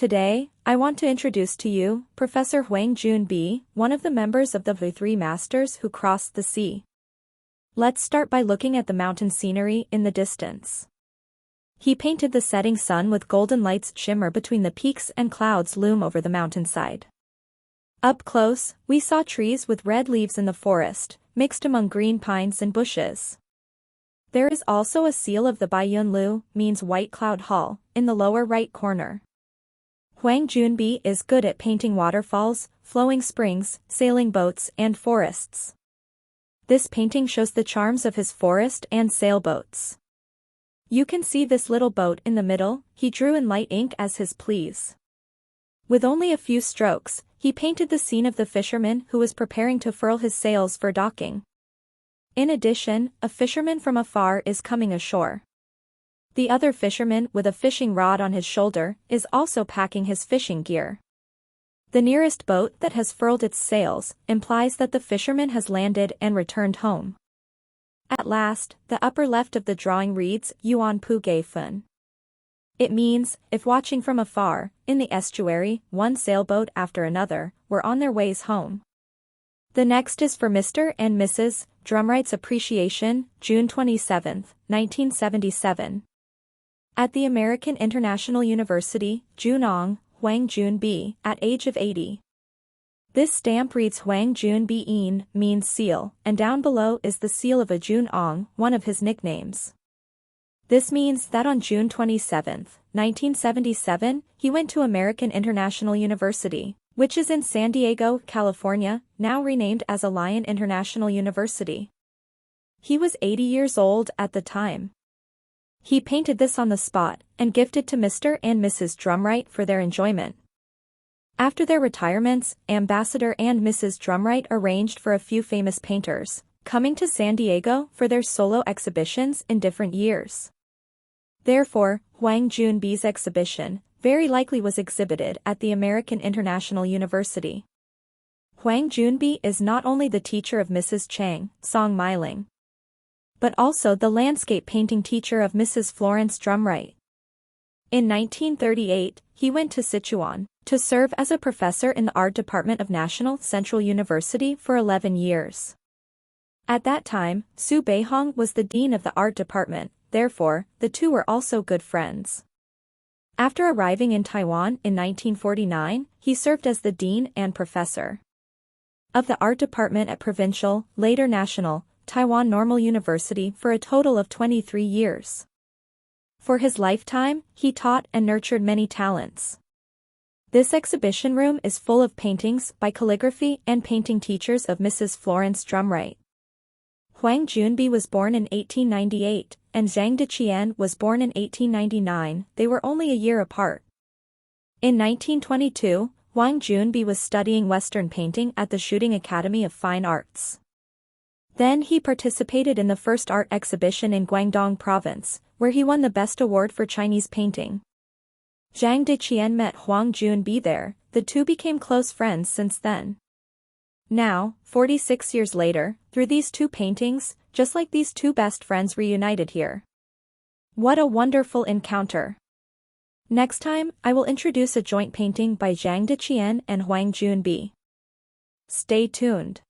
Today, I want to introduce to you Professor Huang Jun Bi, one of the members of the three masters who crossed the sea. Let's start by looking at the mountain scenery in the distance. He painted the setting sun with golden lights shimmer between the peaks and clouds loom over the mountainside. Up close, we saw trees with red leaves in the forest, mixed among green pines and bushes. There is also a seal of the Baiyunlu, means White Cloud Hall, in the lower right corner. Huang Jun Bi is good at painting waterfalls, flowing springs, sailing boats, and forests. This painting shows the charms of his forest and sailboats. You can see this little boat in the middle, he drew in light ink as his please. With only a few strokes, he painted the scene of the fisherman who was preparing to furl his sails for docking. In addition, a fisherman from afar is coming ashore. The other fisherman with a fishing rod on his shoulder is also packing his fishing gear. The nearest boat that has furled its sails implies that the fisherman has landed and returned home. At last, the upper left of the drawing reads Yuan Pu Gei Fun. It means, if watching from afar, in the estuary, one sailboat after another were on their ways home. The next is for Mr. and Mrs. Drumrights Appreciation, June 27, 1977. At the American International University, Junong, Huang Jun Bi, at age of 80. This stamp reads Huang Jun Bi means seal, and down below is the seal of a Junong, one of his nicknames. This means that on June 27, 1977, he went to American International University, which is in San Diego, California, now renamed as Alliant International University. He was 80 years old at the time. He painted this on the spot and gifted to Mr. and Mrs. Drumright for their enjoyment. After their retirements, Ambassador and Mrs. Drumright arranged for a few famous painters coming to San Diego for their solo exhibitions in different years. Therefore, Huang Jun Bi's exhibition very likely was exhibited at the American International University. Huang Jun Bi is not only the teacher of Mrs. Chang, Song Meiling, but also the landscape painting teacher of Mrs. Florence Drumright. In 1938, he went to Sichuan to serve as a professor in the art department of National Central University for 11 years. At that time, Su Beihong was the dean of the art department, therefore, the two were also good friends. After arriving in Taiwan in 1949, he served as the dean and professor of the art department at Provincial, later National, Taiwan Normal University for a total of 23 years. For his lifetime, he taught and nurtured many talents. This exhibition room is full of paintings by calligraphy and painting teachers of Mrs. Florence Drumright. Huang Jun Bi was born in 1898, and Zhang Daqian was born in 1899, they were only a year apart. In 1922, Huang Jun Bi was studying Western painting at the Shooting Academy of Fine Arts. Then he participated in the first art exhibition in Guangdong Province, where he won the Best Award for Chinese painting. Zhang Daqian met Huang Jun Bi there, the two became close friends since then. Now, 46 years later, through these two paintings, just like these two best friends reunited here. What a wonderful encounter! Next time, I will introduce a joint painting by Zhang Daqian and Huang Jun Bi. Stay tuned.